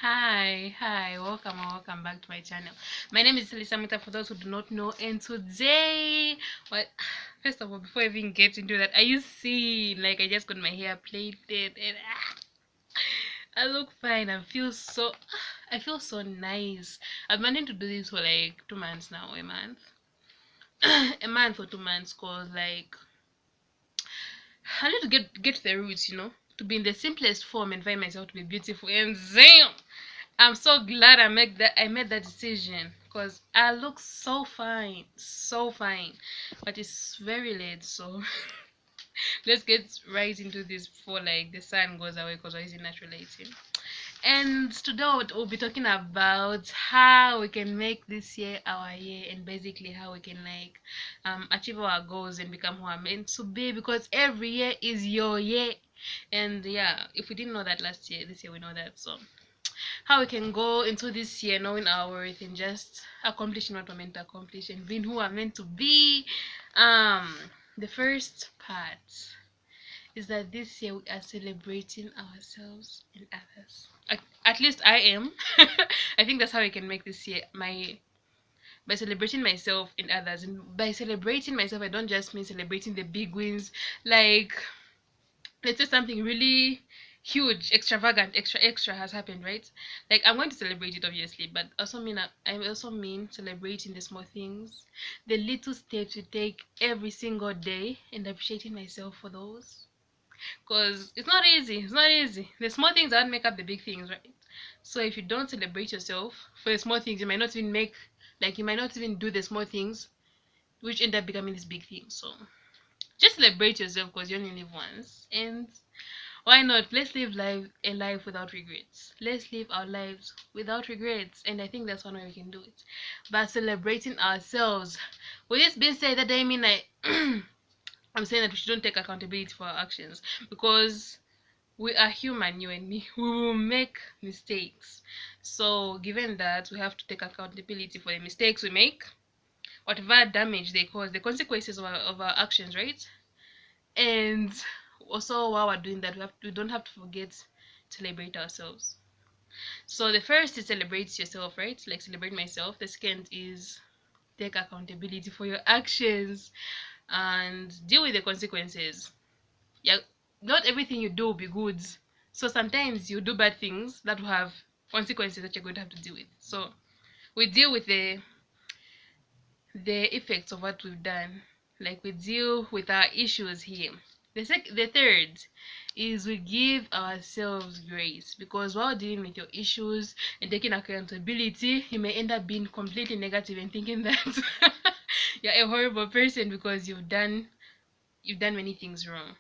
Hi, welcome back to my channel. My name is Lisa Muta for those who do not know, and today, well, first of all, before I even get into that, are you seeing like I just got my hair plaited and I look fine. I feel so nice. I've been wanting to do this for like 2 months now, a month, a month or 2 months, cause like I need to get to the roots, to be in the simplest form and find myself to be beautiful. And damn, I'm so glad I made that decision because I look so fine, so fine. But it's very late, so let's get right into this before like the sun goes away because it's natural lighting. And today we'll be talking about how we can make this year our year, and basically how we can like achieve our goals and become who we're meant to be, because every year is your year. And yeah, if we didn't know that last year, this year we know that. So how we can go into this year knowing our worth and just accomplishing what we're meant to accomplish and being who we're meant to be. um the first part is that this year we are celebrating ourselves and others. At least I am. I think that's how I can make this year my, by celebrating myself and others. And by celebrating myself, I don't just mean celebrating the big wins, like let's say something really huge, extravagant, extra has happened, right? Like I'm going to celebrate it obviously, but I also mean celebrating the small things, the little steps you take every single day, and appreciating myself for those. Because it's not easy. The small things that make up the big things, right? So if you don't celebrate yourself for the small things, you might not even do the small things, which end up becoming this big thing. So just celebrate yourself, because you only live once. And why not? Let's live a life without regrets. Let's live our lives without regrets. And I think that's one way we can do it, by celebrating ourselves. With this being said, that I mean I'm saying that we shouldn't take accountability for our actions, because we are human, you and me. We will make mistakes. So given that, we have to take accountability for the mistakes we make, whatever damage they cause, the consequences of our actions, right? And also, while we're doing that, we don't have to forget to celebrate ourselves. So the first is celebrate yourself, right? Like celebrate myself. The second is take accountability for your actions and deal with the consequences. Yeah, not everything you do will be good. So sometimes you do bad things that will have consequences that you're going to have to deal with. So we deal with the effects of what we've done. Like we deal with our issues here. The third is we give ourselves grace, because while dealing with your issues and taking accountability, you may end up being completely negative and thinking that you're a horrible person because you've done many things wrong.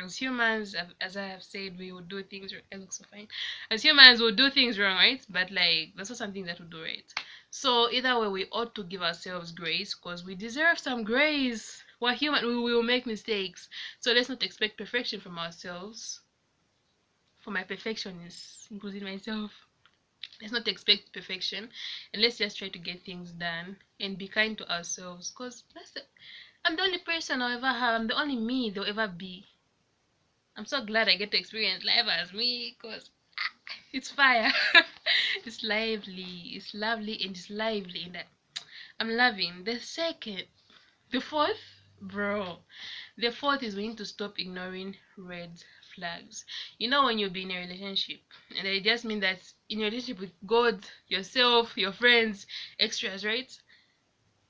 As humans, as I have said, we will do things. It looks so fine. As humans, we'll do things wrong, right? But like that's not something that we do right. So either way, we ought to give ourselves grace, because we deserve some grace. We're human. We will make mistakes. So let's not expect perfection from ourselves. For my perfectionists, including myself, let's not expect perfection, and let's just try to get things done and be kind to ourselves. Because I'm the only person I'll ever have. I'm the only me there'll ever be. I'm so glad I get to experience life as me, because it's fire. It's lively, it's lovely, and it's lively, and I'm loving. The fourth, bro. The fourth is we need to stop ignoring red flags. You know, when you'll be in a relationship, and I just mean that in your relationship with God, yourself, your friends, extras, right?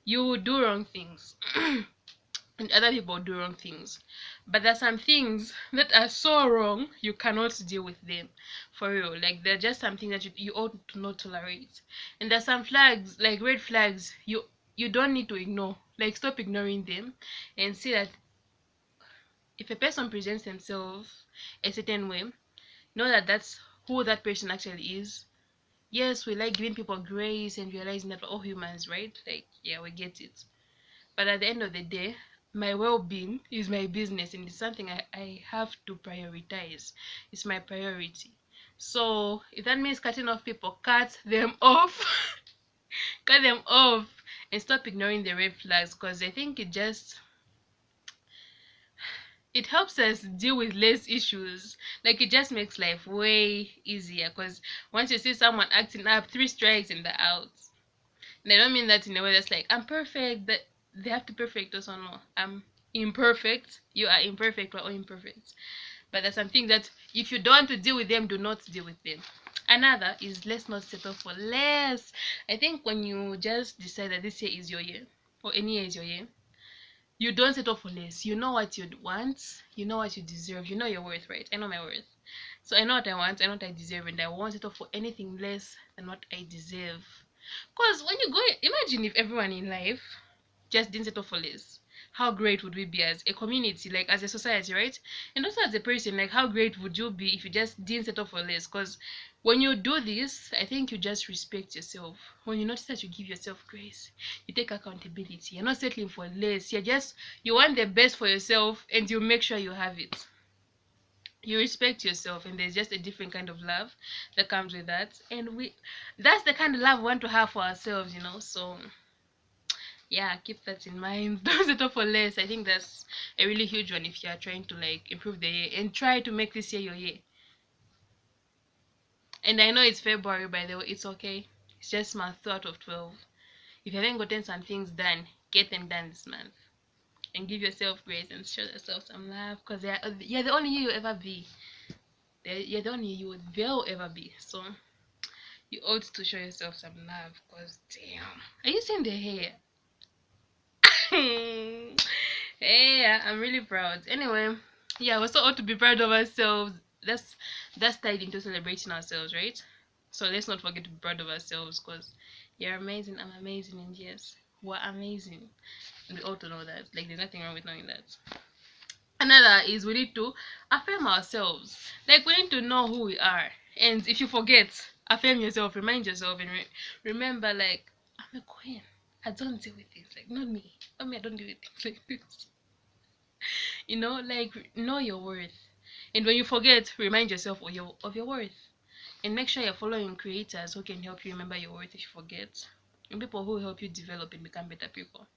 You will do wrong things. And other people do wrong things, but there's some things that are so wrong you cannot deal with them, for real. Like they're just something that you ought to not tolerate. And there's some flags, like red flags, you don't need to ignore. Like stop ignoring them and see that if a person presents themselves a certain way, know that that's who that person actually is. Yes, we like giving people grace and realizing that we're all humans, right? Like, yeah, we get it. But at the end of the day, my well-being is my business, and it's something I have to prioritize. It's my priority. So if that means cutting off people, cut them off. Cut them off, and stop ignoring the red flags, because I think it helps us deal with less issues. Like, it just makes life way easier, because once you see someone acting up, 3 strikes and they're out. And I don't mean that in a way that's like, I'm perfect, that they have to perfect us. Or no, I'm imperfect, you are imperfect, we're all imperfect. But there's some things that if you don't want to deal with them, do not deal with them. Another is, let's not settle for less. I think when you just decide that this year is your year, or any year is your year, you don't settle for less. You know what you want, you know what you deserve, you know your worth, right? I know my worth. So I know what I want, I know what I deserve, and I won't settle for anything less than what I deserve. Because when you go, imagine if everyone in life just didn't settle for less. How great would we be as a community, like as a society, right? And also as a person, like how great would you be if you just didn't settle for less? Because when you do this, I think you just respect yourself. When you notice that you give yourself grace, you take accountability. You're not settling for less. You want the best for yourself, and you make sure you have it. You respect yourself, and there's just a different kind of love that comes with that. And that's the kind of love we want to have for ourselves, So yeah, keep that in mind. Don't settle for less. I think that's a really huge one if you are trying to like improve the year, and try to make this year your year. And I know it's February, by the way. It's okay. It's just month 2 out of 12. If you haven't gotten some things done, get them done this month, and give yourself grace and show yourself some love, because you're the only you you'll ever be. You're the only you will ever be. So you ought to show yourself some love, because damn, are you seeing the hair? Hey, I'm really proud. Anyway, yeah, we also ought to be proud of ourselves. That's tied into celebrating ourselves, right? So let's not forget to be proud of ourselves, because you're amazing, I'm amazing, and yes, we're amazing. And we ought to know that. Like, there's nothing wrong with knowing that. Another is, we need to affirm ourselves. Like, we need to know who we are. And if you forget, affirm yourself, remind yourself, and remember, like, I'm a queen. I don't deal with things like, not me. Not me, I don't deal with things like this. Like, know your worth. And when you forget, remind yourself of your worth. And make sure you're following creators who can help you remember your worth if you forget. And people who help you develop and become better people.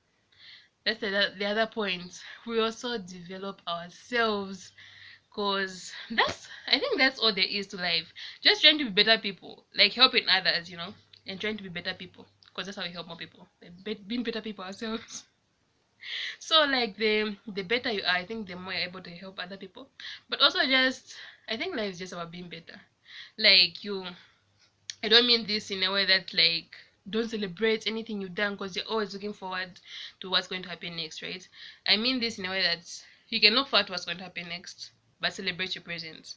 That's the other point. We also develop ourselves, because I think that's all there is to life. Just trying to be better people, like helping others, and trying to be better people, because that's how we help more people. Being better people ourselves. So, like, the better you are, I think the more you're able to help other people. But also, just I think life is just about being better. Like, I don't mean this in a way that, like, don't celebrate anything you've done, because you're always looking forward to what's going to happen next, right? I mean this in a way that you can look forward to what's going to happen next, but celebrate your present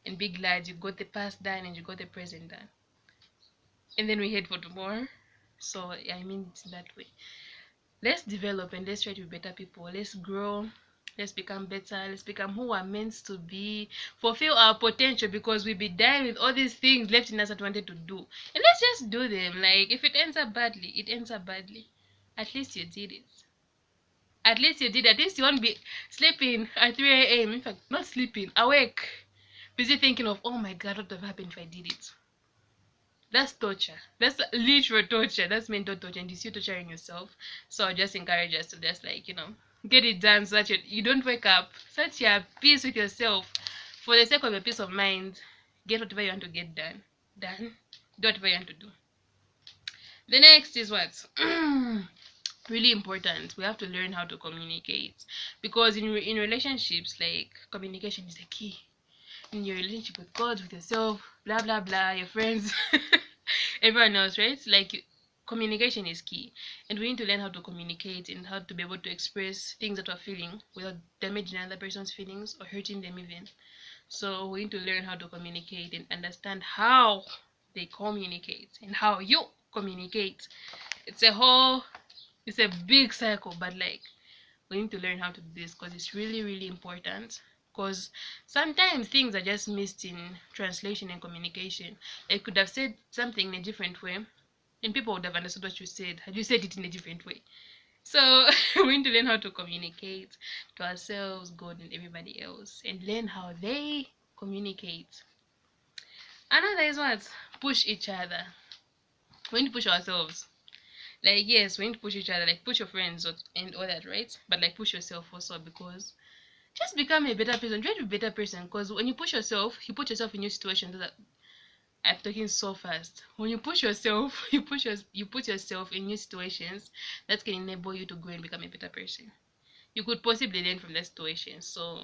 and be glad you got the past done and you got the present done. And then we head for tomorrow. So yeah, I mean it in that way. Let's develop and let's try to be better people. Let's grow. Let's become better. Let's become who we're meant to be. Fulfill our potential, because we be dying with all these things left in us that we wanted to do. And let's just do them. Like, if it ends up badly, it ends up badly. At least you did it. At least you did. At least you won't be sleeping at 3 a.m. In fact, not sleeping, awake. Busy thinking of, oh my god, what would have happened if I did it? That's torture. That's literal torture. That's mental torture, and it's you torturing yourself. So I just encourage us to just, like, get it done, so that you don't wake up, so that you're at peace with yourself. For the sake of your peace of mind, get whatever you want to get done. Done. Do whatever you want to do. The next is what? Really important. We have to learn how to communicate, because in relationships, like, communication is the key. In your relationship with God, with yourself, blah blah blah, your friends, everyone else, right? Like, communication is key, and we need to learn how to communicate and how to be able to express things that we're feeling without damaging another person's feelings or hurting them even. So we need to learn how to communicate and understand how they communicate and how you communicate. It's a big cycle, but, like, we need to learn how to do this, because it's really really important. Because sometimes things are just missed in translation and communication. I could have said something in a different way, and people would have understood what you said had you said it in a different way. So we need to learn how to communicate to ourselves, God, and everybody else, and learn how they communicate. Another is what? Push each other. We need to push ourselves. Like, yes, we need to push each other, like push your friends and all that, right? But, like, push yourself also, because just become a better person. Try to be a better person, because when you push yourself, you put yourself in new situations that I'm talking so fast. When you push yourself, you put yourself in new situations that can enable you to grow and become a better person. You could possibly learn from that situation. So,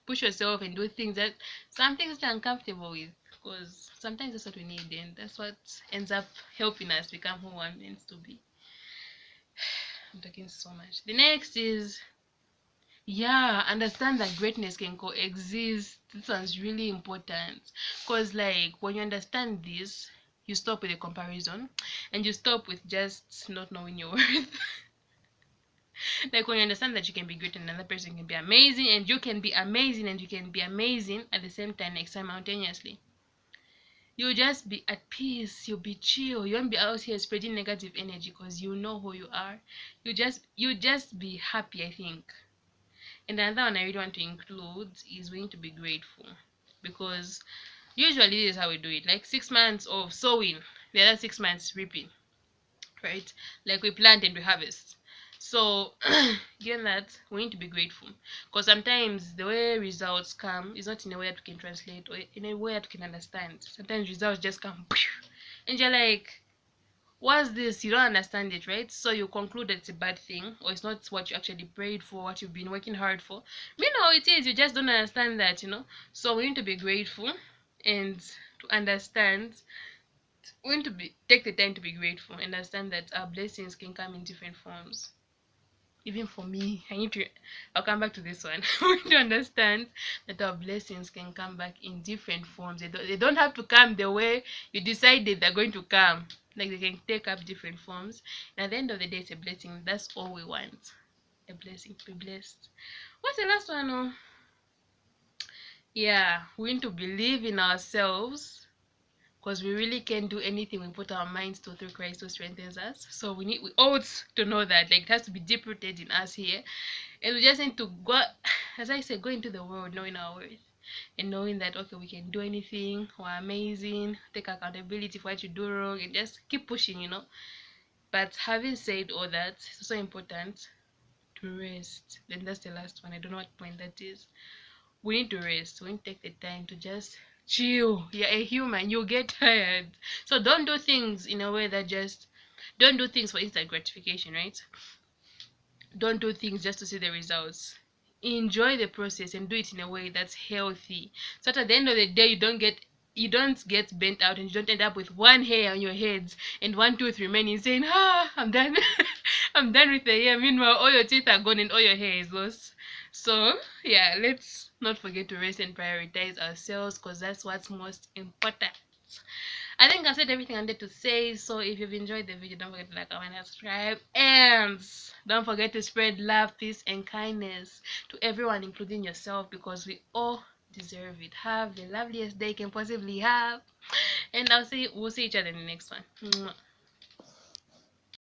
push yourself and do things that some things you're uncomfortable with, because sometimes that's what we need, and that's what ends up helping us become who one meant to be. I'm talking so much. The next is, yeah, understand that greatness can coexist. This one's really important, because like when you understand this, you stop with the comparison and you stop with just not knowing your worth. Like when you understand that you can be great and another person can be amazing, and you can be amazing and you can be amazing at the same time, like simultaneously, you'll just be at peace, you'll be chill, you won't be out here spreading negative energy, because you know who you are. You just be happy, I think. And another one I really want to include is we need to be grateful, because usually this is how we do it. Like 6 months of sowing, the other 6 months reaping, right? Like we plant and we harvest. So given that, we need to be grateful, because sometimes the way results come is not in a way that we can translate or in a way that we can understand. Sometimes results just come and you're like, what's this? You don't understand it, right? So you conclude that it's a bad thing, or it's not what you actually prayed for, what you've been working hard for. It is, you just don't understand that. So we need to be grateful, and to understand, we need to take the time to be grateful and understand that our blessings can come in different forms. Even for me, I'll come back to this one. We need to understand that our blessings can come back in different forms. They don't have to come the way you decided they're going to come. Like they can take up different forms. And at the end of the day, it's a blessing. That's all we want. A blessing, to be blessed. What's the last one? Oh, yeah, we need to believe in ourselves, because we really can do anything we put our minds to through Christ who strengthens us. So we ought to know that, like, it has to be deep rooted in us here, and we just need to go, as I said, go into the world knowing our worth and knowing that, okay, we can do anything, we're amazing, take accountability for what you do wrong, and just keep pushing. But having said all that, it's also important to rest. Then that's the last one. I don't know what point that is. We need to rest. We need to take the time to just chill. You're a human, you get tired. So don't do things in a way that just, don't do things for instant gratification, right? Don't do things just to see the results. Enjoy the process and do it in a way that's healthy, so that at the end of the day you don't get bent out, and you don't end up with one hair on your heads and one tooth remaining, saying, I'm done. I'm done with the hair. Meanwhile, all your teeth are gone and all your hair is lost. So yeah, let's not forget to rest and prioritize ourselves, because that's what's most important. I think I said everything I needed to say. So if you've enjoyed the video, don't forget to like, comment, and subscribe. And don't forget to spread love, peace, and kindness to everyone, including yourself, because we all deserve it. Have the loveliest day you can possibly have. And we'll see each other in the next one. Mwah.